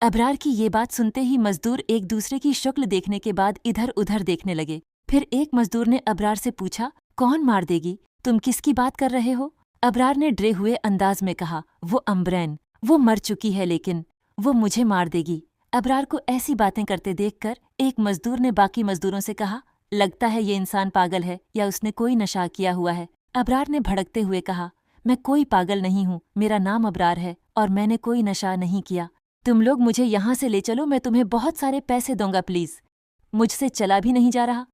अबरार की ये बात सुनते ही मजदूर एक दूसरे की शक्ल देखने के बाद इधर उधर देखने लगे। फिर एक मजदूर ने अबरार से पूछा, कौन मार देगी? तुम किसकी बात कर रहे हो? अबरार ने डरे हुए अंदाज में कहा, वो अम्ब्रैन। वो मर चुकी है, लेकिन वो मुझे मार देगी। अबरार को ऐसी बातें करते देखकर एक मजदूर ने बाकी मजदूरों से कहा, लगता है ये इंसान पागल है या उसने कोई नशा किया हुआ है। अबरार ने भड़कते हुए कहा, मैं कोई पागल नहीं हूँ, मेरा नाम अबरार है और मैंने कोई नशा नहीं किया। तुम लोग मुझे यहाँ से ले चलो, मैं तुम्हें बहुत सारे पैसे दूंगा, प्लीज। मुझसे चला भी नहीं जा रहा।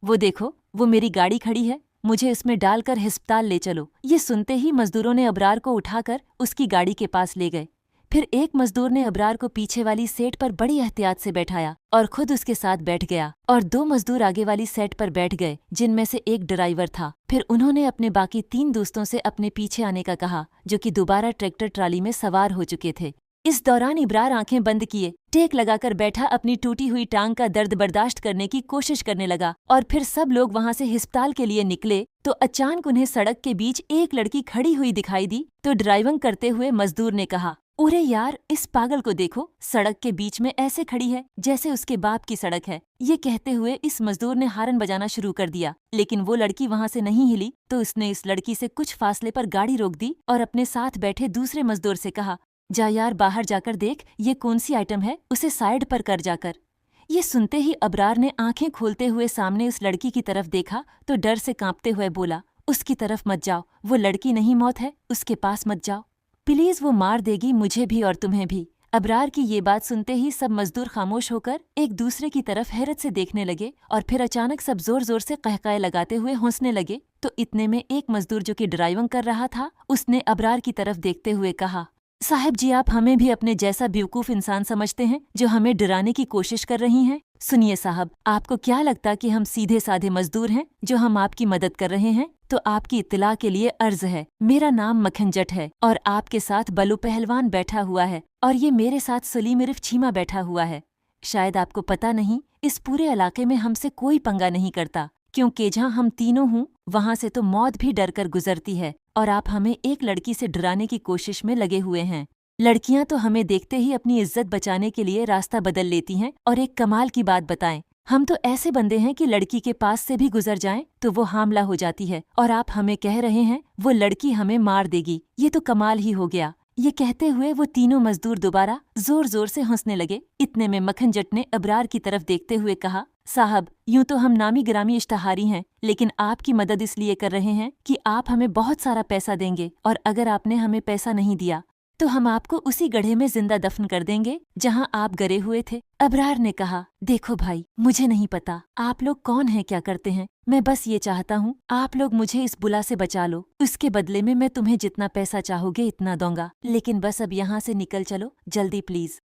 वो देखो, वो मेरी गाड़ी खड़ी है, मुझे इसमें डालकर अस्पताल ले चलो। ये सुनते ही मजदूरों ने अबरार को उठाकर उसकी गाड़ी के पास ले गए। फिर एक मजदूर ने अबरार को पीछे वाली सीट पर बड़ी एहतियात से बैठाया और खुद उसके साथ बैठ गया, और दो मजदूर आगे वाली सीट पर बैठ गए, जिनमें से एक ड्राइवर था। फिर उन्होंने अपने बाकी 3 दोस्तों से अपने पीछे आने का कहा, जो कि दोबारा ट्रैक्टर ट्राली में सवार हो चुके थे। इस दौरान इब्रार आंखें बंद किए टेक लगाकर बैठा अपनी टूटी हुई टांग का दर्द बर्दाश्त करने की कोशिश करने लगा। और फिर सब लोग वहां से अस्पताल के लिए निकले तो अचानक उन्हें सड़क के बीच एक लड़की खड़ी हुई दिखाई दी। तो ड्राइविंग करते हुए मजदूर ने कहा, उरे यार, इस पागल को देखो, सड़क के बीच में ऐसे खड़ी है जैसे उसके बाप की सड़क है। ये कहते हुए इस मजदूर ने हारन बजाना शुरू कर दिया, लेकिन वो लड़की वहां से नहीं हिली। तो उसने इस लड़की से कुछ फासले पर गाड़ी रोक दी और अपने साथ बैठे दूसरे मजदूर से कहा, जा यार, बाहर जाकर देख ये कौन सी आइटम है, उसे साइड पर कर जाकर। ये सुनते ही अबरार ने आंखें खोलते हुए सामने उस लड़की की तरफ देखा तो डर से कांपते हुए बोला, उसकी तरफ मत जाओ, वो लड़की नहीं मौत है, उसके पास मत जाओ प्लीज, वो मार देगी मुझे भी और तुम्हें भी। अबरार की ये बात सुनते ही सब मजदूर खामोश होकर एक दूसरे की तरफ हैरत से देखने लगे और फिर अचानक सब जोर जोर से कहकाए लगाते हुए हंसने लगे। तो इतने में एक मजदूर जो कि ड्राइविंग कर रहा था, उसने अबरार की तरफ देखते हुए कहा, साहब जी, आप हमें भी अपने जैसा बेवकूफ इंसान समझते हैं जो हमें डराने की कोशिश कर रही हैं? सुनिए साहब, आपको क्या लगता कि हम सीधे साधे मजदूर हैं जो हम आपकी मदद कर रहे हैं? तो आपकी इत्तला के लिए अर्ज है, मेरा नाम मक्खन जट है और आपके साथ बलू पहलवान बैठा हुआ है और ये मेरे साथ सलीम इर्फ छीमा बैठा हुआ है। शायद आपको पता नहीं, इस पूरे इलाके में हमसे कोई पंगा नहीं करता, क्योंकि जहाँ हम तीनों हूँ वहाँ से तो मौत भी डर कर गुजरती है और आप हमें एक लड़की से डराने की कोशिश में लगे हुए हैं। लड़कियां तो हमें देखते ही अपनी इज्जत बचाने के लिए रास्ता बदल लेती हैं। और एक कमाल की बात बताएं, हम तो ऐसे बंदे हैं कि लड़की के पास से भी गुजर जाएं तो वो हामला हो जाती है, और आप हमें कह रहे हैं वो लड़की हमें मार देगी। ये तो कमाल ही हो गया। ये कहते हुए वो तीनों मजदूर दोबारा जोर जोर से हंसने लगे। इतने में मक्खन जट ने अबरार की तरफ देखते हुए कहा, साहब, यूं तो हम नामी गिरामी इश्तहारी हैं, लेकिन आपकी मदद इसलिए कर रहे हैं कि आप हमें बहुत सारा पैसा देंगे, और अगर आपने हमें पैसा नहीं दिया तो हम आपको उसी गड्ढे में जिंदा दफन कर देंगे जहां आप गरे हुए थे। अबरार ने कहा, देखो भाई, मुझे नहीं पता आप लोग कौन हैं, क्या करते हैं। मैं बस ये चाहता हूँ आप लोग मुझे इस बुला से बचा लो। उसके बदले में मैं तुम्हें जितना पैसा चाहोगे इतना दूंगा, लेकिन बस अब यहाँ से निकल चलो जल्दी प्लीज।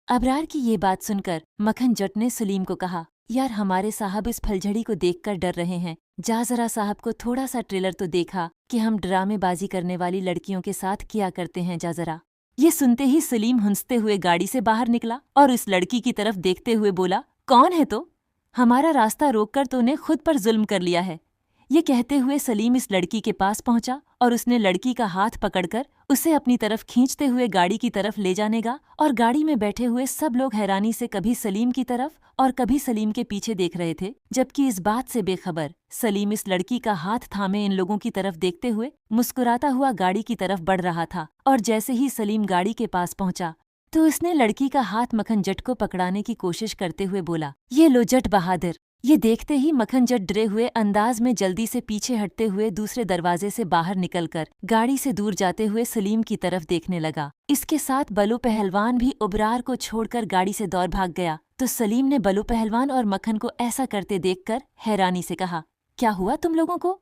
अबरार की ये बात सुनकर मक्खन जट ने सलीम को कहा, यार, हमारे साहब इस फलझड़ी को देखकर डर रहे हैं। जा जरा साहब को थोड़ा सा ट्रेलर तो देखा कि हम ड्रामेबाजी करने वाली लड़कियों के साथ किया करते हैं, जा जरा। ये सुनते ही सलीम हंसते हुए गाड़ी से बाहर निकला और उस लड़की की तरफ देखते हुए बोला, कौन है तो? हमारा रास्ता रोककर तूने खुद पर जुल्म कर लिया है। ये कहते हुए सलीम इस लड़की के पास पहुंचा और उसने लड़की का हाथ पकड़कर उसे अपनी तरफ खींचते हुए गाड़ी की तरफ ले जाने लगा। और गाड़ी में बैठे हुए सब लोग हैरानी से कभी सलीम की तरफ और कभी सलीम के पीछे देख रहे थे, जबकि इस बात से बेखबर सलीम इस लड़की का हाथ थामे इन लोगों की तरफ देखते हुए मुस्कुराता हुआ गाड़ी की तरफ बढ़ रहा था। और जैसे ही सलीम गाड़ी के पास पहुंचा तो उसने लड़की का हाथ मक्खन जट को पकड़ाने की कोशिश करते हुए बोला, ये लो जट बहादुर। ये देखते ही मक्खन जट डरे हुए अंदाज में जल्दी से पीछे हटते हुए दूसरे दरवाजे से बाहर निकलकर गाड़ी से दूर जाते हुए सलीम की तरफ देखने लगा। इसके साथ बलू पहलवान भी अबरार को छोड़कर गाड़ी से दौड़ भाग गया। तो सलीम ने बलू पहलवान और मक्खन को ऐसा करते देखकर हैरानी से कहा, क्या हुआ तुम लोगों को?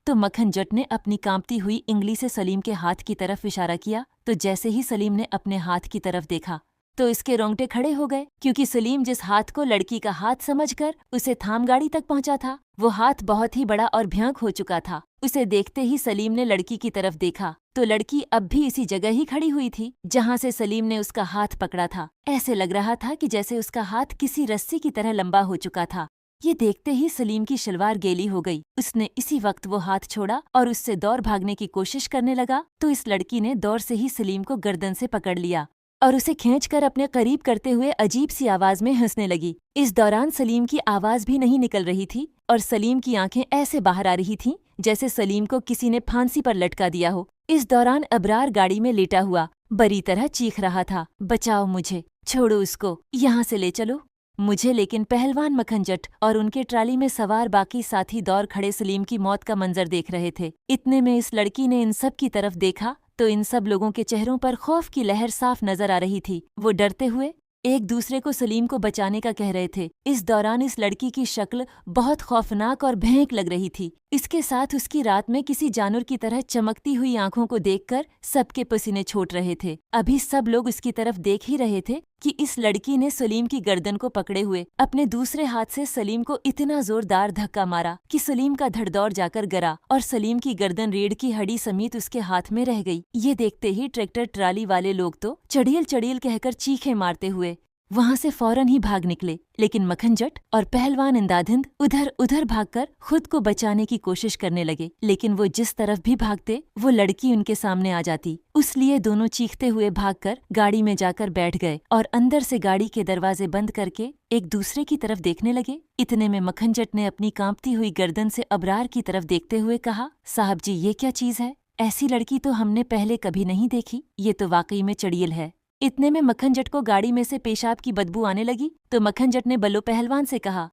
तो मक्खन जट ने अपनी कांपती हुई इंगली से सलीम के हाथ की तरफ इशारा किया। तो जैसे ही सलीम ने अपने हाथ की तरफ देखा तो इसके रोंगटे खड़े हो गए, क्योंकि सलीम जिस हाथ को लड़की का हाथ समझकर उसे थाम गाड़ी तक पहुंचा था, वो हाथ बहुत ही बड़ा और भयंकर हो चुका था। उसे देखते ही सलीम ने लड़की की तरफ देखा तो लड़की अब भी इसी जगह ही खड़ी हुई थी जहां से सलीम ने उसका हाथ पकड़ा था। ऐसे लग रहा था कि जैसे उसका हाथ किसी रस्सी की तरह लंबा हो चुका था। ये देखते ही सलीम की शलवार गीली हो गई। उसने इसी वक्त वो हाथ छोड़ा और उससे दौड़ भागने की कोशिश करने लगा। तो इस लड़की ने दौड़ से ही सलीम को गर्दन से पकड़ लिया और उसे खींचकर अपने करीब करते हुए अजीब सी आवाज में हंसने लगी। इस दौरान सलीम की आवाज भी नहीं निकल रही थी और सलीम की आंखें ऐसे बाहर आ रही थीं जैसे सलीम को किसी ने फांसी पर लटका दिया हो। इस दौरान अबरार गाड़ी में लेटा हुआ बुरी तरह चीख रहा था, बचाओ मुझे, छोड़ो उसको, यहाँ से ले चलो मुझे। लेकिन पहलवान मखनजट और उनके ट्राली में सवार बाकी साथी दौड़ खड़े सलीम की मौत का मंजर देख रहे थे। इतने में इस लड़की ने इन सब की तरफ देखा तो इन सब लोगों के चेहरों पर खौफ की लहर साफ नजर आ रही थी। वो डरते हुए एक दूसरे को सलीम को बचाने का कह रहे थे। इस दौरान इस लड़की की शक्ल बहुत खौफनाक और भयंक लग रही थी। इसके साथ उसकी रात में किसी जानवर की तरह चमकती हुई आंखों को देखकर सबके पसीने छूट रहे थे। अभी सब लोग उसकी तरफ देख ही रहे थे कि इस लड़की ने सलीम की गर्दन को पकड़े हुए अपने दूसरे हाथ से सलीम को इतना जोरदार धक्का मारा कि सलीम का धड़ दौड़ जाकर गिरा और सलीम की गर्दन रीढ़ की हड्डी समेत उसके हाथ में रह गई। ये देखते ही ट्रैक्टर ट्राली वाले लोग तो चड़ील चड़ील कहकर चीखें मारते हुए वहां से फौरन ही भाग निकले। लेकिन मखनजट और पहलवान इंदाधिंद उधर उधर भागकर खुद को बचाने की कोशिश करने लगे। लेकिन वो जिस तरफ भी भागते वो लड़की उनके सामने आ जाती। उसलिए दोनों चीखते हुए भागकर गाड़ी में जाकर बैठ गए और अंदर से गाड़ी के दरवाजे बंद करके एक दूसरे की तरफ देखने लगे। इतने में मखनजट ने अपनी कांपती हुई गर्दन से अबरार की तरफ देखते हुए कहा, साहब जी, ये क्या चीज है? ऐसी लड़की तो हमने पहले कभी नहीं देखी। ये तो वाकई में चड़ील है। इतने में मखनजट को गाड़ी में से पेशाब की बदबू आने लगी तो मखनजट ने बल्लो पहलवान से कहा,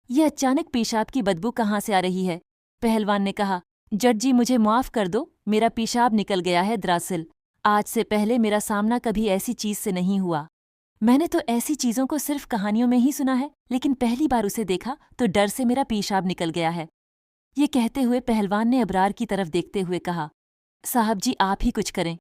यह अचानक पेशाब की बदबू कहाँ से आ रही है? पहलवान ने कहा, जट जी मुझे माफ कर दो, मेरा पेशाब निकल गया है दरअसल। आज से पहले मेरा सामना कभी ऐसी चीज से नहीं हुआ। मैंने तो ऐसी चीजों को सिर्फ कहानियों में ही सुना है, लेकिन पहली बार उसे देखा तो डर से मेरा पेशाब निकल गया है। ये कहते हुए पहलवान ने अबरार की तरफ देखते हुए कहा, साहब जी आप ही कुछ करें।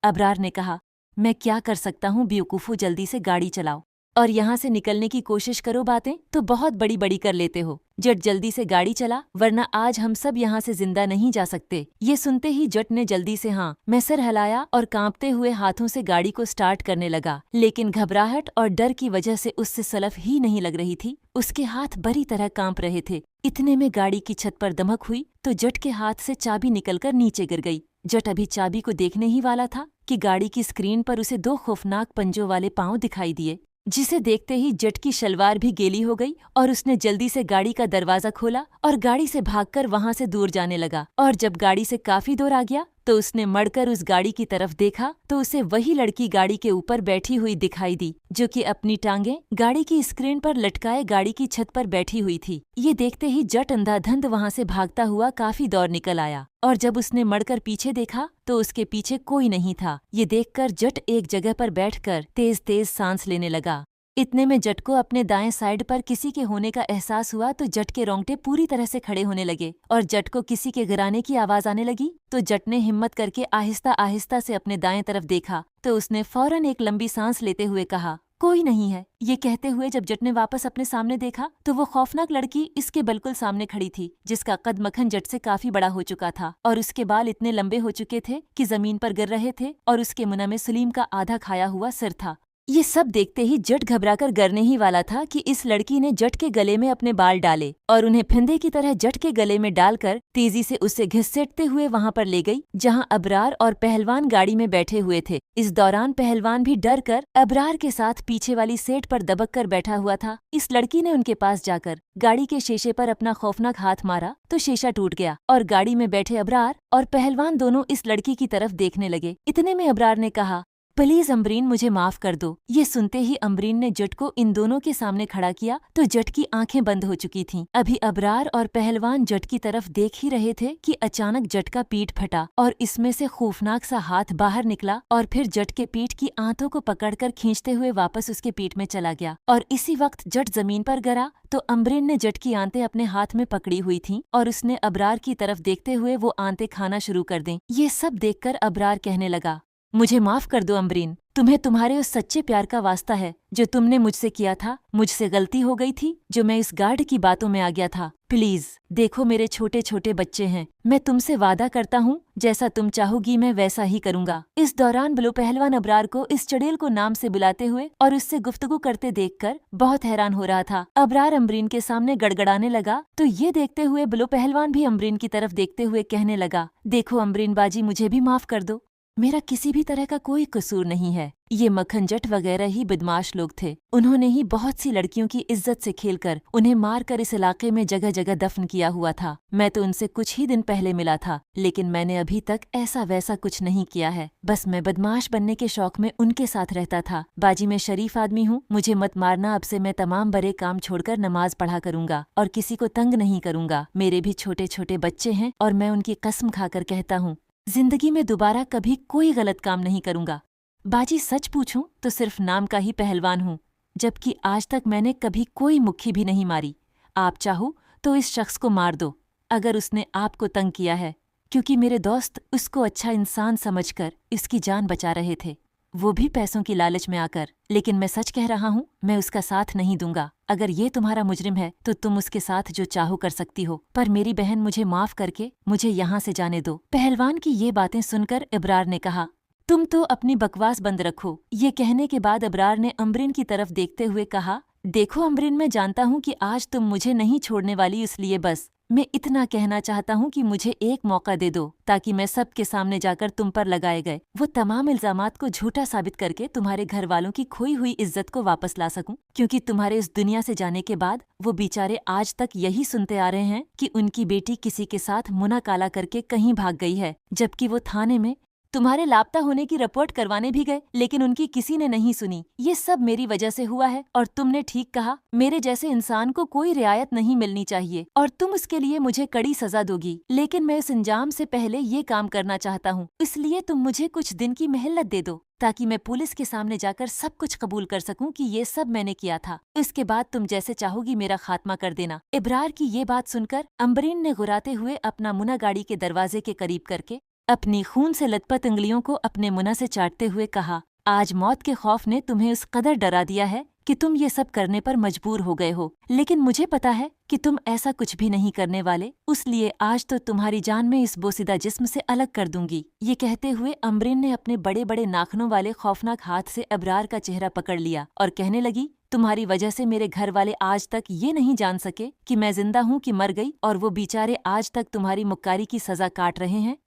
अबरार ने कहा, मैं क्या कर सकता हूँ बेवकूफो, जल्दी से गाड़ी चलाओ और यहाँ से निकलने की कोशिश करो। बातें तो बहुत बड़ी बड़ी कर लेते हो। जट जल्दी से गाड़ी चला, वरना आज हम सब यहाँ से जिंदा नहीं जा सकते। ये सुनते ही जट ने जल्दी से हाँ में सर हिलाया और कांपते हुए हाथों से गाड़ी को स्टार्ट करने लगा। लेकिन घबराहट और डर की वजह से उससे सलफ ही नहीं लग रही थी। उसके हाथ बुरी तरह कांप रहे थे। इतने में गाड़ी की छत पर दमक हुई तो जट के हाथ से चाबी निकलकर नीचे गिर गई। जट अभी चाबी को देखने ही वाला था कि गाड़ी की स्क्रीन पर उसे दो खौफनाक पंजों वाले पांव दिखाई दिए, जिसे देखते ही जट की शलवार भी गीली हो गई और उसने जल्दी से गाड़ी का दरवाजा खोला और गाड़ी से भागकर वहां से दूर जाने लगा। और जब गाड़ी से काफी दूर आ गया तो उसने मड़कर उस गाड़ी की तरफ देखा तो उसे वही लड़की गाड़ी के ऊपर बैठी हुई दिखाई दी, जो कि अपनी टांगें गाड़ी की स्क्रीन पर लटकाए गाड़ी की छत पर बैठी हुई थी। ये देखते ही जट अंधाधुंध वहां से भागता हुआ काफी दौर निकल आया और जब उसने मड़कर पीछे देखा तो उसके पीछे कोई नहीं था। ये देखकर जट एक जगह पर बैठकर तेज तेज सांस लेने लगा। इतने में जट को अपने दाएं साइड पर किसी के होने का एहसास हुआ तो जट के रोंगटे पूरी तरह से खड़े होने लगे और जट को किसी के गिराने की आवाज आने लगी तो जट ने हिम्मत करके आहिस्ता आहिस्ता से अपने दाएं तरफ देखा तो उसने फौरन एक लंबी सांस लेते हुए कहा, कोई नहीं है। ये कहते हुए जब जट ने वापस अपने सामने देखा तो वो खौफनाक लड़की इसके बिल्कुल सामने खड़ी थी, जिसका कद मखन जट से काफी बड़ा हो चुका था और उसके बाल इतने लंबे हो चुके थे कि जमीन पर गिर रहे थे और उसके मुंह में सलीम का आधा खाया हुआ सिर था। ये सब देखते ही जट घबराकर गिरने ही वाला था कि इस लड़की ने जट के गले में अपने बाल डाले और उन्हें फंदे की तरह जट के गले में डालकर तेजी से उसे घसीटते हुए वहां पर ले गई जहां अबरार और पहलवान गाड़ी में बैठे हुए थे। इस दौरान पहलवान भी डर कर अबरार के साथ पीछे वाली सीट पर दबक कर बैठा हुआ था। इस लड़की ने उनके पास जाकर गाड़ी के शीशे पर अपना खौफनाक हाथ मारा तो शीशा टूट गया और गाड़ी में बैठे अबरार और पहलवान दोनों इस लड़की की तरफ देखने लगे। इतने में अबरार ने कहा, प्लीज अम्बरीन मुझे माफ कर दो। ये सुनते ही अम्बरीन ने जट को इन दोनों के सामने खड़ा किया तो जट की आंखें बंद हो चुकी थीं। अभी अबरार और पहलवान जट की तरफ देख ही रहे थे कि अचानक जट का पीठ फटा और इसमें से खौफनाक सा हाथ बाहर निकला और फिर जट के पीठ की आंतों को पकड़कर खींचते हुए वापस उसके पीठ में चला गया और इसी वक्त जट जमीन पर गिरा तो अम्बरीन ने जट की आंतें अपने हाथ में पकड़ी हुई थीं और उसने अबरार की तरफ देखते हुए वो आंतें खाना शुरू कर दें। ये सब देखकर अबरार कहने लगा, मुझे माफ कर दो अम्बरीन, तुम्हें तुम्हारे उस सच्चे प्यार का वास्ता है जो तुमने मुझसे किया था। मुझसे गलती हो गई थी जो मैं इस गार्ड की बातों में आ गया था। प्लीज देखो मेरे छोटे छोटे बच्चे हैं, मैं तुमसे वादा करता हूँ जैसा तुम चाहोगी मैं वैसा ही करूँगा। इस दौरान बलो पहलवान अबरार को इस चड़ेल को नाम से बुलाते हुए और उससे गुफ्तगू करते देखकर बहुत हैरान हो रहा था। अबरार अम्बरीन के सामने गड़गड़ाने लगा तो ये देखते हुए बलो पहलवान भी अम्बरीन की तरफ देखते हुए कहने लगा, देखो अम्बरीन बाजी मुझे भी माफ कर दो। मेरा किसी भी तरह का कोई कसूर नहीं है। ये मक्खनजट वगैरह ही बदमाश लोग थे। उन्होंने ही बहुत सी लड़कियों की इज्जत से खेलकर उन्हें मारकर इस इलाके में जगह जगह दफन किया हुआ था। मैं तो उनसे कुछ ही दिन पहले मिला था, लेकिन मैंने अभी तक ऐसा वैसा कुछ नहीं किया है। बस मैं बदमाश बनने के शौक में उनके साथ रहता था। बाजी, मैं शरीफ आदमी हूँ, मुझे मत मारना। अब से मैं तमाम बड़े काम छोड़कर नमाज पढ़ा करूंगा और किसी को तंग नहीं करूंगा। मेरे भी छोटे छोटे बच्चे हैं और मैं उनकी कसम खाकर कहता हूँ, जिंदगी में दोबारा कभी कोई गलत काम नहीं करूंगा। बाजी, सच पूछूं तो सिर्फ नाम का ही पहलवान हूं, जबकि आज तक मैंने कभी कोई मुक्की भी नहीं मारी। आप चाहो तो इस शख्स को मार दो अगर उसने आपको तंग किया है, क्योंकि मेरे दोस्त उसको अच्छा इंसान समझकर इसकी जान बचा रहे थे, वो भी पैसों की लालच में आकर। लेकिन मैं सच कह रहा हूं, मैं उसका साथ नहीं दूंगा। अगर ये तुम्हारा मुजरिम है तो तुम उसके साथ जो चाहो कर सकती हो, पर मेरी बहन, मुझे माफ करके मुझे यहाँ से जाने दो। पहलवान की ये बातें सुनकर इब्रार ने कहा, तुम तो अपनी बकवास बंद रखो। ये कहने के बाद इब्रार ने अमरीन की तरफ देखते हुए कहा, देखो अमरीन, मैं जानता हूँ कि आज तुम मुझे नहीं छोड़ने वाली, इसलिए बस मैं इतना कहना चाहता हूँ कि मुझे एक मौका दे दो, ताकि मैं सबके सामने जाकर तुम पर लगाए गए वो तमाम इल्जामात को झूठा साबित करके तुम्हारे घर वालों की खोई हुई इज्जत को वापस ला सकूं। क्योंकि तुम्हारे इस दुनिया से जाने के बाद वो बेचारे आज तक यही सुनते आ रहे हैं कि उनकी बेटी किसी के साथ मुना काला करके कहीं भाग गई है, जबकि वो थाने में तुम्हारे लापता होने की रिपोर्ट करवाने भी गए, लेकिन उनकी किसी ने नहीं सुनी। ये सब मेरी वजह से हुआ है। और तुमने ठीक कहा, मेरे जैसे इंसान को कोई रियायत नहीं मिलनी चाहिए, और तुम उसके लिए मुझे कड़ी सजा दोगी। लेकिन मैं इस अंजाम से पहले ये काम करना चाहता हूँ, इसलिए तुम मुझे कुछ दिन की मोहलत दे दो, ताकि मैं पुलिस के सामने जाकर सब कुछ कबूल कर सकूं कि ये सब मैंने किया था। इसके बाद तुम जैसे चाहोगी मेरा खात्मा कर देना। इब्रार की ये बात सुनकर अम्बरीन ने गुराते हुए अपना मुना गाड़ी के दरवाजे के करीब करके अपनी खून से लथपथ उंगलियों को अपने मुना से चाटते हुए कहा, आज मौत के खौफ ने तुम्हें उस कदर डरा दिया है कि तुम ये सब करने पर मजबूर हो गए हो, लेकिन मुझे पता है कि तुम ऐसा कुछ भी नहीं करने वाले, इसलिए आज तो तुम्हारी जान में इस बोसीदा जिस्म से अलग कर दूंगी। ये कहते हुए अमरीन ने अपने बड़े बड़े नाखनों वाले खौफनाक हाथ से अबरार का चेहरा पकड़ लिया और कहने लगी, तुम्हारी वजह से मेरे घर वाले आज तक ये नहीं जान सके कि मैं जिंदा हूँ कि मर गई, और वो बेचारे आज तक तुम्हारी मुक्कारी की सजा काट रहे हैं,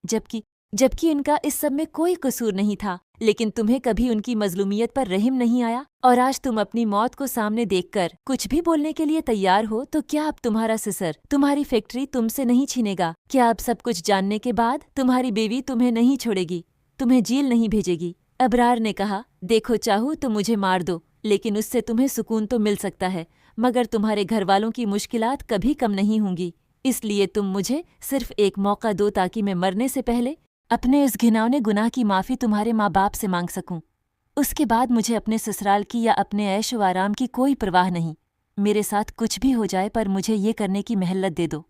जबकि इनका इस सब में कोई कसूर नहीं था। लेकिन तुम्हें कभी उनकी मजलूमियत पर रहम नहीं आया, और आज तुम अपनी मौत को सामने देखकर कुछ भी बोलने के लिए तैयार हो, तो क्या अब तुम्हारा सिसर तुम्हारी फैक्ट्री तुमसे नहीं छीनेगा? क्या अब सब कुछ जानने के बाद तुम्हारी बेवी तुम्हें नहीं छोड़ेगी, तुम्हें जेल नहीं भेजेगी? अबरार ने कहा, देखो चाहो तो मुझे मार दो, लेकिन उससे तुम्हें सुकून तो मिल सकता है, मगर तुम्हारे घर वालों की मुश्किलात कभी कम नहीं होंगी। इसलिए तुम मुझे सिर्फ एक मौका दो, ताकि मैं मरने से पहले अपने इस घिनौने गुनाह की माफ़ी तुम्हारे माँ बाप से मांग सकूं। उसके बाद मुझे अपने ससुराल की या अपने ऐश व आराम की कोई परवाह नहीं। मेरे साथ कुछ भी हो जाए, पर मुझे ये करने की मोहलत दे दो।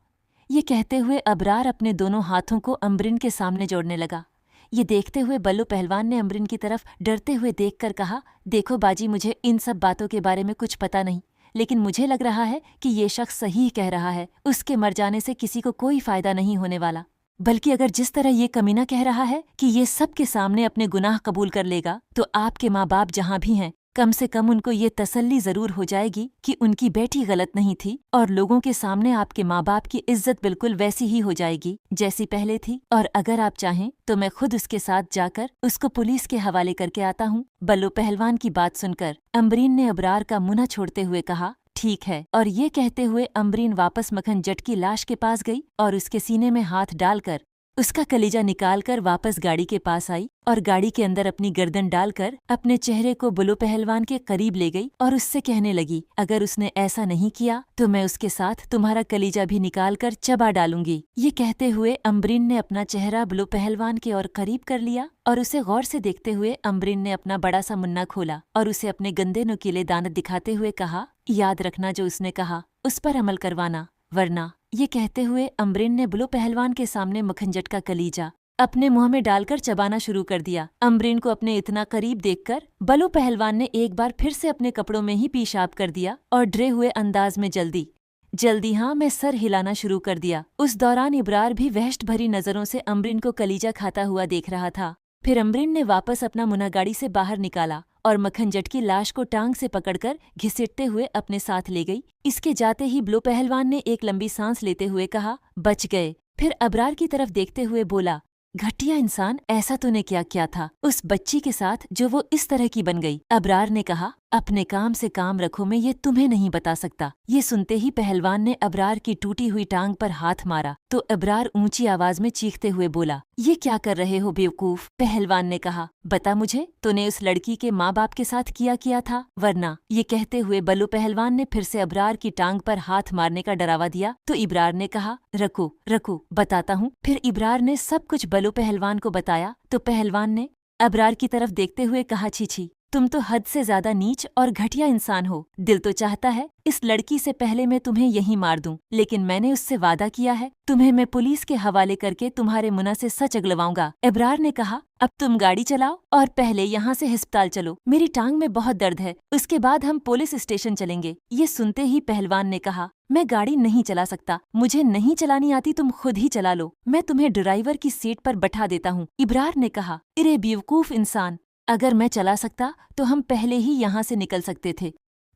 ये कहते हुए अबरार अपने दोनों हाथों को अमरीन के सामने जोड़ने लगा। ये देखते हुए बल्लू पहलवान ने अमरीन की तरफ डरते हुए देखकर कहा, देखो बाजी, मुझे इन सब बातों के बारे में कुछ पता नहीं, लेकिन मुझे लग रहा है कि ये शख्स सही कह रहा है। उसके मर जाने से किसी को कोई फायदा नहीं होने वाला, बल्कि अगर जिस तरह ये कमीना कह रहा है कि ये सब के सामने अपने गुनाह कबूल कर लेगा, तो आपके माँ बाप जहाँ भी हैं, कम से कम उनको ये तसल्ली जरूर हो जाएगी कि उनकी बेटी गलत नहीं थी, और लोगों के सामने आपके माँ बाप की इज्जत बिल्कुल वैसी ही हो जाएगी जैसी पहले थी। और अगर आप चाहें तो मैं खुद उसके साथ जाकर उसको पुलिस के हवाले करके आता हूँ। बल्लू पहलवान की बात सुनकर अमरीन ने अबरार का मुना छोड़ते हुए कहा, ठीक है। और ये कहते हुए अमरीन वापस मक्खनजट की लाश के पास गई और उसके सीने में हाथ डालकर उसका कलीजा निकालकर वापस गाड़ी के पास आई, और गाड़ी के अंदर अपनी गर्दन डालकर अपने चेहरे को बुल्लू पहलवान के करीब ले गई और उससे कहने लगी, अगर उसने ऐसा नहीं किया तो मैं उसके साथ तुम्हारा कलीजा भी निकालकर चबा डालूंगी। ये कहते हुए अमरीन ने अपना चेहरा बुल्लू पहलवान के और करीब कर लिया, और उसे गौर से देखते हुए अमरीन ने अपना बड़ा सा मुन्ना खोला और उसे अपने गंदे नुकीले दांत दिखाते हुए कहा, याद रखना जो उसने कहा उस पर अमल करवाना, वरना। ये कहते हुए अमरीन ने बुल्लू पहलवान के सामने मक्खनजट का कलीजा अपने मुंह में डालकर चबाना शुरू कर दिया। अमरीन को अपने इतना करीब देखकर बुल्लू पहलवान ने एक बार फिर से अपने कपड़ों में ही पेशाब कर दिया और डरे हुए अंदाज में जल्दी हाँ मैं सर हिलाना शुरू कर दिया। उस दौरान इब्रार भी वहशत भरी नजरों से अमरीन को कलीजा खाता हुआ देख रहा था। फिर अमरीन ने वापस अपना मुन्ना गाड़ी से बाहर निकाला और मक्खनजट की लाश को टांग से पकड़कर घिसेटते हुए अपने साथ ले गई। इसके जाते ही बुल्लू पहलवान ने एक लंबी सांस लेते हुए कहा, बच गए। फिर अबरार की तरफ देखते हुए बोला, घटिया इंसान, ऐसा तूने क्या किया था उस बच्ची के साथ जो वो इस तरह की बन गई? अबरार ने कहा, अपने काम से काम रखो, मैं ये तुम्हें नहीं बता सकता। ये सुनते ही पहलवान ने अबरार की टूटी हुई टांग पर हाथ मारा तो अबरार ऊंची आवाज में चीखते हुए बोला, ये क्या कर रहे हो बेवकूफ? पहलवान ने कहा, बता मुझे, तूने उस लड़की के माँ बाप के साथ किया था, वरना। ये कहते हुए बल्लू पहलवान ने फिर से अबरार की टांग पर हाथ मारने का डरावा दिया तो इब्रार ने कहा, रखो रखो, बताता हूँ। फिर इब्रार ने सब कुछ बल्लू पहलवान को बताया तो पहलवान ने अबरार की तरफ देखते हुए कहा, छी, तुम तो हद से ज्यादा नीच और घटिया इंसान हो। दिल तो चाहता है इस लड़की से पहले मैं तुम्हें यहीं मार दूं, लेकिन मैंने उससे वादा किया है, तुम्हें मैं पुलिस के हवाले करके तुम्हारे मुंह से सच अगलवाऊंगा। अबरार ने कहा, अब तुम गाड़ी चलाओ और पहले यहाँ से अस्पताल चलो, मेरी टांग में बहुत दर्द है, उसके बाद हम पुलिस स्टेशन चलेंगे। ये सुनते ही पहलवान ने कहा, मैं गाड़ी नहीं चला सकता, मुझे नहीं चलानी आती, तुम खुद ही चला लो, मैं तुम्हें ड्राइवर की सीट पर बैठा देता हूँ। इब्रार ने कहा, अरे बेवकूफ इंसान, अगर मैं चला सकता तो हम पहले ही यहाँ से निकल सकते थे।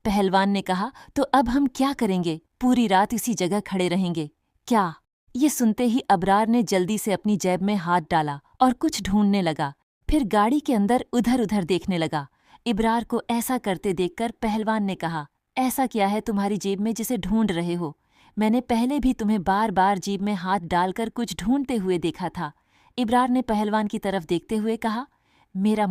पहलवान ने कहा, तो अब हम क्या करेंगे? पूरी रात इसी जगह खड़े रहेंगे क्या? ये सुनते ही अबरार ने जल्दी से अपनी जेब में हाथ डाला और कुछ ढूंढने लगा। फिर गाड़ी के अंदर उधर उधर देखने लगा। इब्रार को ऐसा करते देखकर पहलवान ने कहा, ऐसा क्या है तुम्हारी जेब में जिसे ढूंढ रहे हो? मैंने पहले भी तुम्हें बार बार जेब में हाथ डालकर कुछ ढूंढते हुए देखा था। इब्रार ने पहलवान की तरफ देखते हुए कहा, मेरा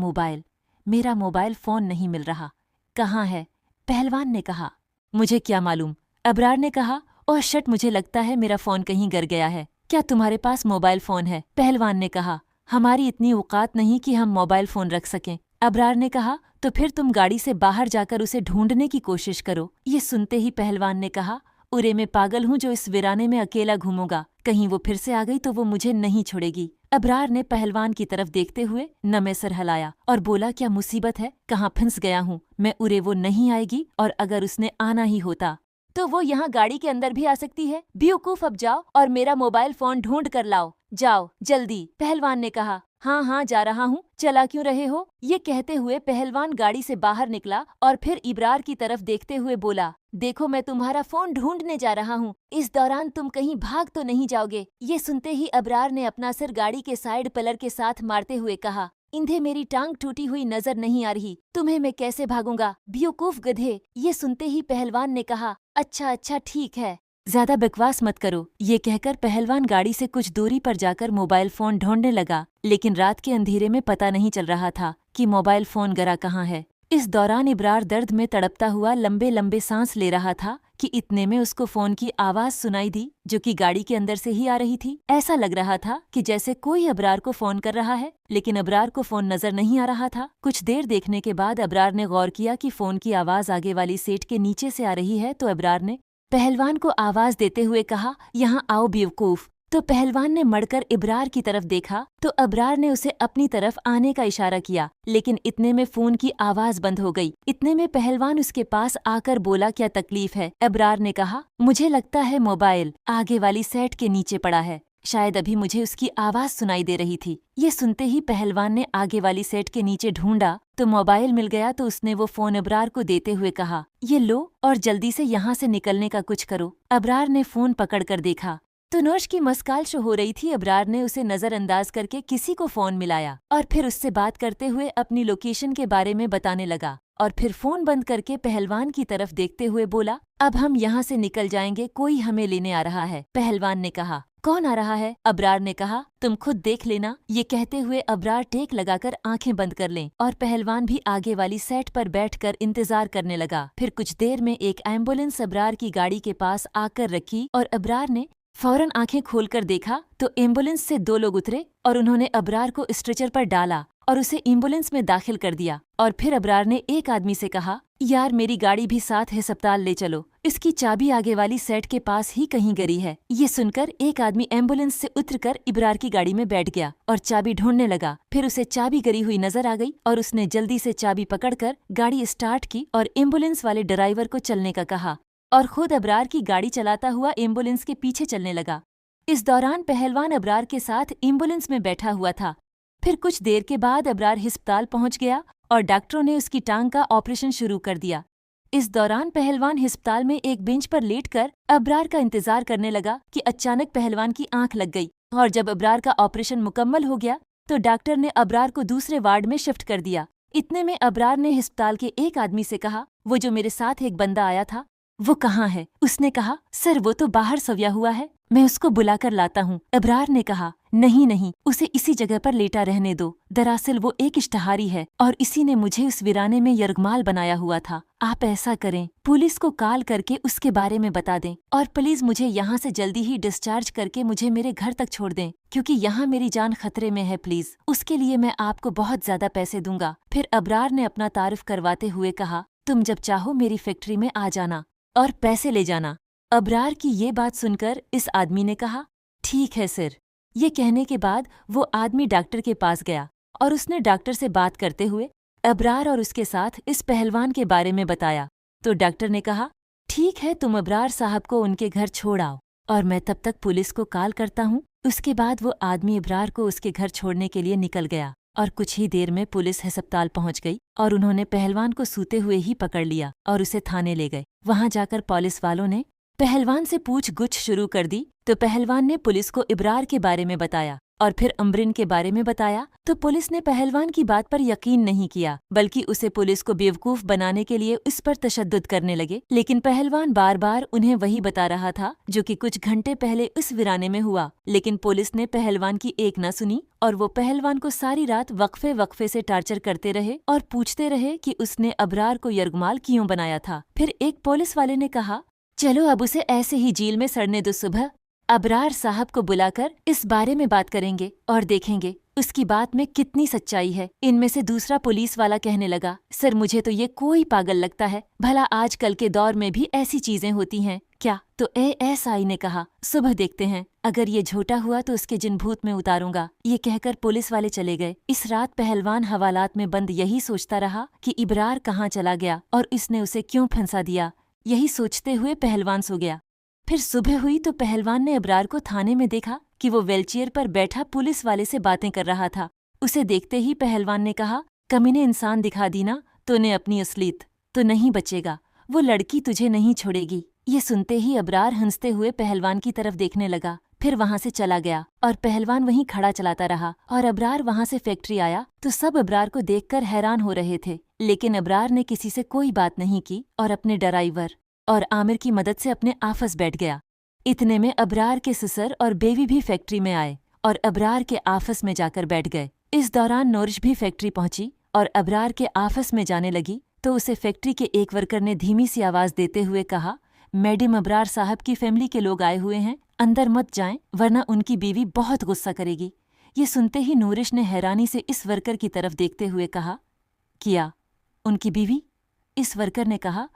मोबाइल फोन नहीं मिल रहा, कहाँ है? पहलवान ने कहा, मुझे क्या मालूम। अबरार ने कहा, ओह शिट, मुझे लगता है मेरा फोन कहीं गिर गया है। क्या तुम्हारे पास मोबाइल फोन है? पहलवान ने कहा, हमारी इतनी औकात नहीं कि हम मोबाइल फोन रख सकें। अबरार ने कहा, तो फिर तुम गाड़ी से बाहर जाकर उसे ढूंढने की कोशिश करो। ये सुनते ही पहलवान ने कहा, उरे मैं पागल हूँ जो इस वीराने में अकेला घूमूंगा, कहीं वो फिर से आ गई तो वो मुझे नहीं छोड़ेगी। अबरार ने पहलवान की तरफ देखते हुए नमे सर हिलाया और बोला, क्या मुसीबत है, कहाँ फंस गया हूँ मैं? उरे वो नहीं आएगी, और अगर उसने आना ही होता तो वो यहाँ गाड़ी के अंदर भी आ सकती है। बेवकूफ, अब जाओ और मेरा मोबाइल फोन ढूंढ कर लाओ, जाओ जल्दी। पहलवान ने कहा, हाँ जा रहा हूँ, चला क्यों रहे हो? ये कहते हुए पहलवान गाड़ी से बाहर निकला और फिर इब्रार की तरफ देखते हुए बोला, देखो मैं तुम्हारा फोन ढूंढने जा रहा हूँ, इस दौरान तुम कहीं भाग तो नहीं जाओगे? ये सुनते ही अबरार ने अपना सिर गाड़ी के साइड पिलर के साथ मारते हुए कहा, इन्हें मेरी टांग टूटी हुई नजर नहीं आ रही, तुम्हें मैं कैसे भागूंगा, बेवकूफ गधे। ये सुनते ही पहलवान ने कहा, अच्छा ठीक है, ज्यादा बकवास मत करो। ये कहकर पहलवान गाड़ी से कुछ दूरी पर जाकर मोबाइल फोन ढूंढने लगा, लेकिन रात के अंधेरे में पता नहीं चल रहा था कि मोबाइल फोन गिरा कहाँ है। इस दौरान इब्रार दर्द में तड़पता हुआ लंबे लंबे सांस ले रहा था कि इतने में उसको फोन की आवाज सुनाई दी, जो कि गाड़ी के अंदर से ही आ रही थी। ऐसा लग रहा था कि जैसे कोई अबरार को फोन कर रहा है, लेकिन अबरार को फोन नजर नहीं आ रहा था। कुछ देर देखने के बाद अबरार ने गौर किया कि फोन की आवाज आगे वाली सीट के नीचे से आ रही है, तो अबरार ने पहलवान को आवाज देते हुए कहा, यहाँ आओ बेवकूफ। तो पहलवान ने मड़कर इब्रार की तरफ देखा तो अबरार ने उसे अपनी तरफ आने का इशारा किया, लेकिन इतने में फोन की आवाज बंद हो गई। इतने में पहलवान उसके पास आकर बोला, क्या तकलीफ है? अबरार ने कहा, मुझे लगता है मोबाइल आगे वाली सेट के नीचे पड़ा है, शायद अभी मुझे उसकी आवाज सुनाई दे रही थी। ये सुनते ही पहलवान ने आगे वाली सेट के नीचे ढूंढा तो मोबाइल मिल गया, तो उसने वो फोन अबरार को देते हुए कहा, ये लो और जल्दी से यहाँ से निकलने का कुछ करो। अबरार ने फोन पकड़कर देखा तो नौश की मस्काल शो हो रही थी। अबरार ने उसे नजरअंदाज करके किसी को फोन मिलाया और फिर उससे बात करते हुए अपनी लोकेशन के बारे में बताने लगा, और फिर फोन बंद करके पहलवान की तरफ देखते हुए बोला, अब हम यहाँ से निकल जाएंगे, कोई हमें लेने आ रहा है। पहलवान ने कहा, कौन आ रहा है? अबरार ने कहा, तुम खुद देख लेना। ये कहते हुए अबरार टेक लगाकर आंखें बंद कर लें और पहलवान भी आगे वाली सेट पर बैठकर इंतजार करने लगा। फिर कुछ देर में एक एम्बुलेंस अबरार की गाड़ी के पास आकर रखी और अबरार ने फौरन आंखें खोलकर देखा तो एम्बुलेंस से 2 लोग उतरे और उन्होंने अबरार को स्ट्रेचर पर डाला और उसे एम्बुलेंस में दाखिल कर दिया। और फिर अबरार ने एक आदमी से कहा, यार मेरी गाड़ी भी साथ अस्पताल ले चलो, इसकी चाबी आगे वाली सेट के पास ही कहीं गिरी है। ये सुनकर एक आदमी एम्बुलेंस से उतरकर इब्रार की गाड़ी में बैठ गया और चाबी ढूंढने लगा। फिर उसे चाबी गिरी हुई नजर आ गई और उसने जल्दी से चाबी पकड़कर गाड़ी स्टार्ट की और एम्बुलेंस वाले ड्राइवर को चलने का कहा और खुद अबरार की गाड़ी चलाता हुआ एम्बुलेंस के पीछे चलने लगा। इस दौरान पहलवान अबरार के साथ एम्बुलेंस में बैठा हुआ था। फिर कुछ देर के बाद अबरार अस्पताल पहुंच गया और डॉक्टरों ने उसकी टांग का ऑपरेशन शुरू कर दिया। इस दौरान पहलवान अस्पताल में एक बेंच पर लेटकर अबरार का इंतजार करने लगा कि अचानक पहलवान की आंख लग गई और जब अबरार का ऑपरेशन मुकम्मल हो गया तो डॉक्टर ने अबरार को दूसरे वार्ड में शिफ्ट कर दिया। इतने में अबरार ने अस्पताल के एक आदमी से कहा, वो जो मेरे साथ एक बंदा आया था वो कहाँ है? उसने कहा, सर वो तो बाहर सोया हुआ है, मैं उसको बुलाकर लाता हूँ। अबरार ने कहा, नहीं नहीं, उसे इसी जगह पर लेटा रहने दो। दरअसल वो एक इश्तहारी है और इसी ने मुझे उस वीराने में यरगमाल बनाया हुआ था। आप ऐसा करें, पुलिस को कॉल करके उसके बारे में बता दें और प्लीज मुझे यहाँ से जल्दी ही डिस्चार्ज करके मुझे मेरे घर तक छोड़ दें, क्योंकि यहाँ मेरी जान खतरे में है। प्लीज, उसके लिए मैं आपको बहुत ज्यादा पैसे दूंगा। फिर अबरार ने अपना तारुफ करवाते हुए कहा, तुम जब चाहो मेरी फैक्ट्री में आ जाना और पैसे ले जाना। अबरार की ये बात सुनकर इस आदमी ने कहा, ठीक है सर। ये कहने के बाद वो आदमी डॉक्टर के पास गया और उसने डॉक्टर से बात करते हुए अबरार और उसके साथ इस पहलवान के बारे में बताया। तो डॉक्टर ने कहा, ठीक है, तुम अबरार साहब को उनके घर छोड़ आओ और मैं तब तक पुलिस को कॉल करता हूँ। उसके बाद वो आदमी अबरार को उसके घर छोड़ने के लिए निकल गया और कुछ ही देर में पुलिस अस्पताल पहुंच गई और उन्होंने पहलवान को सूते हुए ही पकड़ लिया और उसे थाने ले गए। वहां जाकर पुलिस वालों ने पहलवान से पूछ-गुछ शुरू कर दी तो पहलवान ने पुलिस को इब्रार के बारे में बताया और फिर अमरिन के बारे में बताया। तो पुलिस ने पहलवान की बात पर यकीन नहीं किया, बल्कि उसे पुलिस को बेवकूफ बनाने के लिए उस पर तशद्दुद करने लगे। लेकिन पहलवान बार बार उन्हें वही बता रहा था जो कि कुछ घंटे पहले उस वीराने में हुआ। लेकिन पुलिस ने पहलवान की एक न सुनी और वो पहलवान को सारी रात वक्फे से टार्चर करते रहे और पूछते रहे कि उसने अबरार को यरगमाल क्यों बनाया था। फिर एक पुलिस वाले ने कहा, चलो अब उसे ऐसे ही जेल में सड़ने दो। सुबह अबरार साहब को बुलाकर इस बारे में बात करेंगे और देखेंगे उसकी बात में कितनी सच्चाई है। इनमें से दूसरा पुलिस वाला कहने लगा, सर मुझे तो ये कोई पागल लगता है, भला आजकल के दौर में भी ऐसी चीजें होती हैं क्या? तो एएसआई ने कहा, सुबह देखते हैं, अगर ये झूठा हुआ तो उसके जिन भूत में उतारूंगा। ये कहकर पुलिस वाले चले गए। इस रात पहलवान हवालात में बंद यही सोचता रहा कि इब्रार कहाँ चला गया और इसने उसे क्यों फंसा दिया। यही सोचते हुए पहलवान सो गया। फिर सुबह हुई तो पहलवान ने अबरार को थाने में देखा कि वो व्हीलचेयर पर बैठा पुलिस वाले से बातें कर रहा था। उसे देखते ही पहलवान ने कहा, कमीने इंसान दिखा दी ना तूने अपनी असलियत, तो नहीं बचेगा, वो लड़की तुझे नहीं छोड़ेगी। ये सुनते ही अबरार हंसते हुए पहलवान की तरफ देखने लगा, फिर वहां से चला गया और पहलवान वहीं खड़ा चलाता रहा। और अबरार वहां से फैक्ट्री आया तो सब अबरार को देखकर हैरान हो रहे थे, लेकिन अबरार ने किसी से कोई बात नहीं की और अपने ड्राइवर और आमिर की मदद से अपने आफस बैठ गया। इतने में अबरार के ससुर और बेबी भी फैक्ट्री में आए और अबरार के आफस में जाकर बैठ गए। इस दौरान नूरिश भी फैक्ट्री पहुंची और अबरार के आफस में जाने लगी तो उसे फैक्ट्री के एक वर्कर ने धीमी सी आवाज देते हुए कहा, मैडम अबरार साहब की फैमिली के लोग आए हुए हैं, अंदर मत जाएं वरना उनकी बीवी बहुत गुस्सा करेगी। ये सुनते ही नूरिश ने हैरानी से इस वर्कर की तरफ देखते हुए कहा, क्या उनकी बीवी? इस वर्कर ने कहा,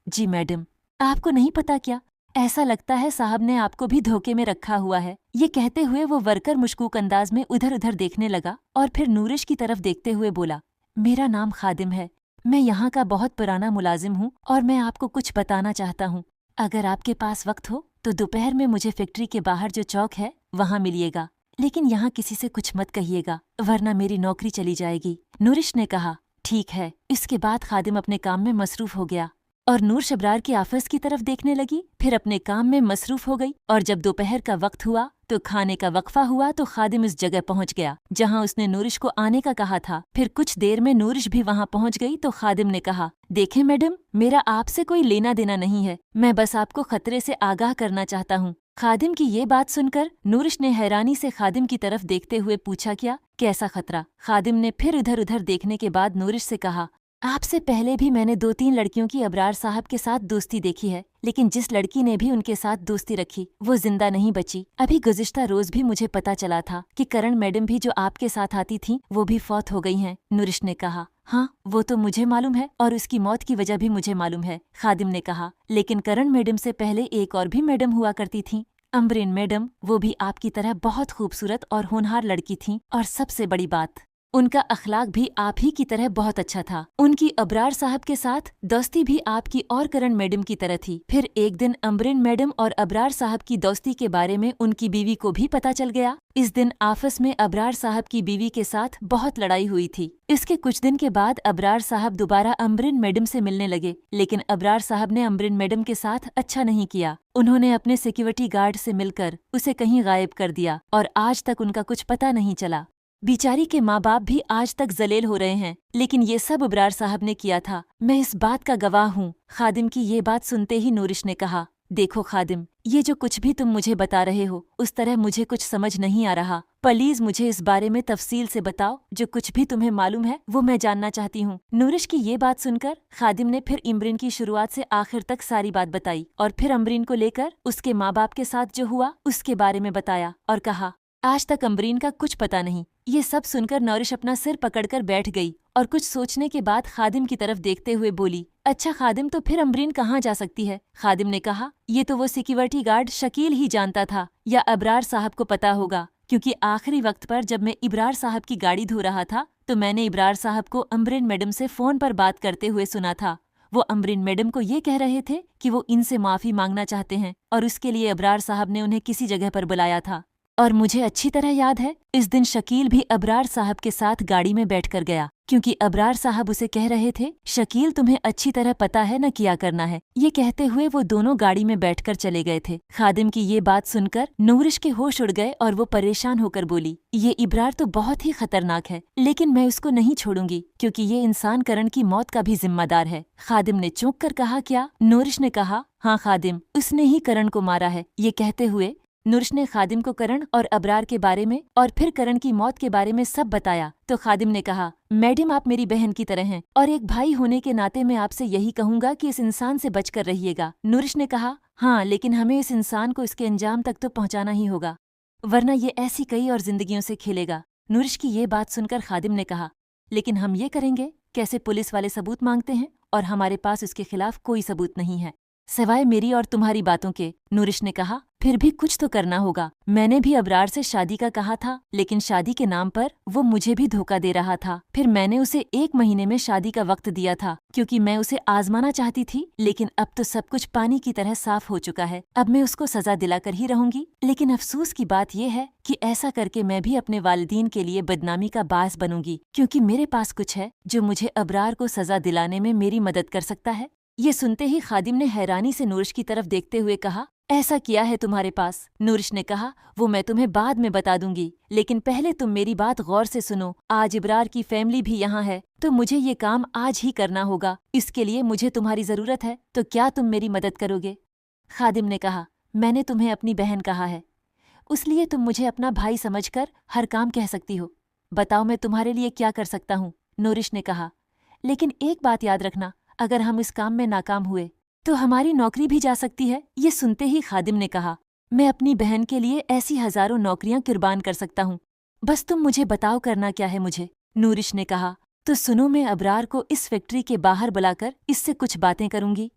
जी मैडम, आपको नहीं पता क्या? ऐसा लगता है साहब ने आपको भी धोखे में रखा हुआ है। ये कहते हुए वो वर्कर मुश्कूक अंदाज में उधर उधर देखने लगा और फिर नूरिश की तरफ देखते हुए बोला, मेरा नाम खादिम है, मैं यहाँ का बहुत पुराना मुलाजिम हूँ और मैं आपको कुछ बताना चाहता हूँ। अगर आपके पास वक्त हो तो दोपहर में मुझे फैक्ट्री के बाहर जो चौक है वहाँ मिलिएगा, लेकिन यहाँ किसी से कुछ मत कहिएगा वरना मेरी नौकरी चली जाएगी। नूरिश ने कहा, ठीक है। इसके बाद खादिम अपने काम में मसरूफ हो गया और नूरिश अबरार के आफिस की तरफ देखने लगी, फिर अपने काम में मसरूफ हो गई। और जब दोपहर का वक्त हुआ तो खाने का वक्फा हुआ तो खादिम इस जगह पहुंच गया जहां उसने नूरिश को आने का कहा था। फिर कुछ देर में नूरिश भी वहां पहुंच गई तो खादिम ने कहा, देखें मैडम, मेरा आपसे कोई लेना देना नहीं है, मैं बस आपको खतरे से आगाह करना चाहता हूँ। खादिम की ये बात सुनकर नूरिश ने हैरानी से खादिम की तरफ देखते हुए पूछा, क्या कैसा खतरा? खादिम ने फिर इधर उधर देखने के बाद नूरिश से कहा, आपसे पहले भी मैंने 2-3 लड़कियों की अबरार साहब के साथ दोस्ती देखी है, लेकिन जिस लड़की ने भी उनके साथ दोस्ती रखी वो जिंदा नहीं बची। अभी गुज़िश्ता रोज भी मुझे पता चला था कि करण मैडम भी जो आपके साथ आती थी वो भी फौत हो गई हैं। नूरिश ने कहा, हाँ वो तो मुझे मालूम है और उसकी मौत की वजह भी मुझे मालूम है। खादिम ने कहा, लेकिन करण मैडम से पहले एक और भी मैडम हुआ करती थी, अमरीन मैडम, वो भी आपकी तरह बहुत खूबसूरत और होनहार लड़की थी और सबसे बड़ी बात उनका अखलाक भी आप ही की तरह बहुत अच्छा था। उनकी अबरार साहब के साथ दोस्ती भी आपकी और करण मैडम की तरह थी। फिर एक दिन अमरीन मैडम और अबरार साहब की दोस्ती के बारे में उनकी बीवी को भी पता चल गया। इस दिन आपस में अबरार साहब की बीवी के साथ बहुत लड़ाई हुई थी। इसके कुछ दिन के बाद अबरार साहब दोबारा अमरीन मैडम से मिलने लगे, लेकिन अबरार साहब ने अमरीन मैडम के साथ अच्छा नहीं किया। उन्होंने अपने सिक्योरिटी गार्ड से मिलकर उसे कहीं गायब कर दिया और आज तक उनका कुछ पता नहीं चला। बेचारी के माँ बाप भी आज तक जलील हो रहे हैं, लेकिन ये सब अबरार साहब ने किया था। मैं इस बात का गवाह हूँ। खादिम की ये बात सुनते ही नूरिश ने कहा, देखो खादिम, ये जो कुछ भी तुम मुझे बता रहे हो उस तरह मुझे कुछ समझ नहीं आ रहा। प्लीज मुझे इस बारे में तफसील से बताओ। जो कुछ भी तुम्हें मालूम है वो मैं जानना चाहती हूँ। नूरिश की ये बात सुनकर खादिम ने फिर इमरीन की शुरुआत से आखिर तक सारी बात बताई और फिर अमरीन को लेकर उसके माँ बाप के साथ जो हुआ उसके बारे में बताया और कहा, आज तक अमरीन का कुछ पता नहीं। ये सब सुनकर नूरिश अपना सिर पकड़कर बैठ गई और कुछ सोचने के बाद खादिम की तरफ देखते हुए बोली, अच्छा खादिम, तो फिर अमरीन कहाँ जा सकती है? खादिम ने कहा, ये तो वो सिक्योरिटी गार्ड शकील ही जानता था या अबरार साहब को पता होगा, क्योंकि आखिरी वक्त पर जब मैं इब्रार साहब की गाड़ी धो रहा था तो मैंने इब्रार साहब को अमरीन मैडम से फोन पर बात करते हुए सुना था। वो अमरीन मैडम को ये कह रहे थे कि वो इनसे माफी मांगना चाहते हैं और उसके लिए अबरार साहब ने उन्हें किसी जगह पर बुलाया था। और मुझे अच्छी तरह याद है इस दिन शकील भी अबरार साहब के साथ गाड़ी में बैठकर गया, क्योंकि अबरार साहब उसे कह रहे थे, शकील तुम्हें अच्छी तरह पता है न क्या करना है। ये कहते हुए वो दोनों गाड़ी में बैठकर चले गए थे। खादिम की ये बात सुनकर नूरिश के होश उड़ गए और वो परेशान होकर बोली, ये इब्रार तो बहुत ही खतरनाक है, लेकिन मैं उसको नहीं छोड़ूंगी क्योंकि ये इंसान करण की मौत का भी जिम्मेदार है। खादिम ने चौंक कर कहा, क्या? नूरिश ने कहा, हाँ खादिम, उसने ही करण को मारा है। ये कहते हुए नूरिश ने खादिम को करण और अबरार के बारे में और फिर करण की मौत के बारे में सब बताया। तो खादिम ने कहा, मैडम आप मेरी बहन की तरह हैं और एक भाई होने के नाते मैं आपसे यही कहूंगा कि इस इंसान से बचकर रहिएगा। नूरिश ने कहा, हाँ, लेकिन हमें इस इंसान को इसके अंजाम तक तो पहुंचाना ही होगा, वरना ये ऐसी कई और जिंदगियों से खेलेगा। नूरिश की ये बात सुनकर खादिम ने कहा, लेकिन हम ये करेंगे कैसे? पुलिस वाले सबूत मांगते हैं और हमारे पास उसके खिलाफ कोई सबूत नहीं है सिवाय मेरी और तुम्हारी बातों के। नूरिश ने कहा, फिर भी कुछ तो करना होगा। मैंने भी अबरार से शादी का कहा था, लेकिन शादी के नाम पर वो मुझे भी धोखा दे रहा था। फिर मैंने उसे 1 महीने में शादी का वक्त दिया था क्योंकि मैं उसे आजमाना चाहती थी, लेकिन अब तो सब कुछ पानी की तरह साफ हो चुका है। अब मैं उसको सजा दिलाकर ही रहूंगी, लेकिन अफसोस की बात यह है कि ऐसा करके मैं भी अपने वालिदीन के लिए बदनामी का बायस बनूंगी, क्योंकि मेरे पास कुछ है जो मुझे अबरार को सजा दिलाने में मेरी मदद कर सकता है। ये सुनते ही खादिम ने हैरानी से नूरिश की तरफ देखते हुए कहा, ऐसा क्या है तुम्हारे पास? नूरिश ने कहा, वो मैं तुम्हें बाद में बता दूंगी, लेकिन पहले तुम मेरी बात गौर से सुनो। आज इब्रार की फैमिली भी यहाँ है, तो मुझे ये काम आज ही करना होगा। इसके लिए मुझे तुम्हारी जरूरत है, तो क्या तुम मेरी मदद करोगे? खादिम ने कहा, मैंने तुम्हें अपनी बहन कहा है, उसलिए तुम मुझे अपना भाई समझकर हर काम कह सकती हो। बताओ मैं तुम्हारे लिए क्या कर सकता हूँ? नूरिश ने कहा, लेकिन एक बात याद रखना, अगर हम इस काम में नाकाम हुए तो हमारी नौकरी भी जा सकती है। ये सुनते ही खादिम ने कहा, मैं अपनी बहन के लिए ऐसी हजारों नौकरियां कुर्बान कर सकता हूँ, बस तुम मुझे बताओ करना क्या है मुझे। नूरिश ने कहा, तो सुनो, मैं अबरार को इस फैक्ट्री के बाहर बुलाकर इससे कुछ बातें करूंगी।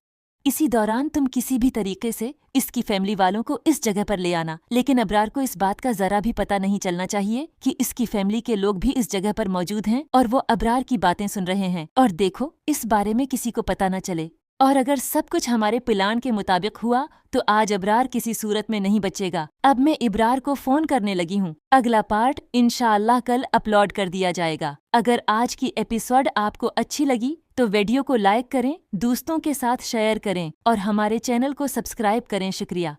इसी दौरान तुम किसी भी तरीके से इसकी फैमिली वालों को इस जगह पर ले आना, लेकिन अबरार को इस बात का जरा भी पता नहीं चलना चाहिए कि इसकी फैमिली के लोग भी इस जगह पर मौजूद हैं और वो अबरार की बातें सुन रहे हैं। और देखो, इस बारे में किसी को पता न चले। और अगर सब कुछ हमारे प्लान के मुताबिक हुआ तो आज अबरार किसी सूरत में नहीं बचेगा। अब मैं इब्रार को फोन करने लगी हूँ। अगला पार्ट इंशाअल्लाह कल अपलोड कर दिया जाएगा। अगर आज की एपिसोड आपको अच्छी लगी तो वीडियो को लाइक करें, दोस्तों के साथ शेयर करें और हमारे चैनल को सब्सक्राइब करें। शुक्रिया।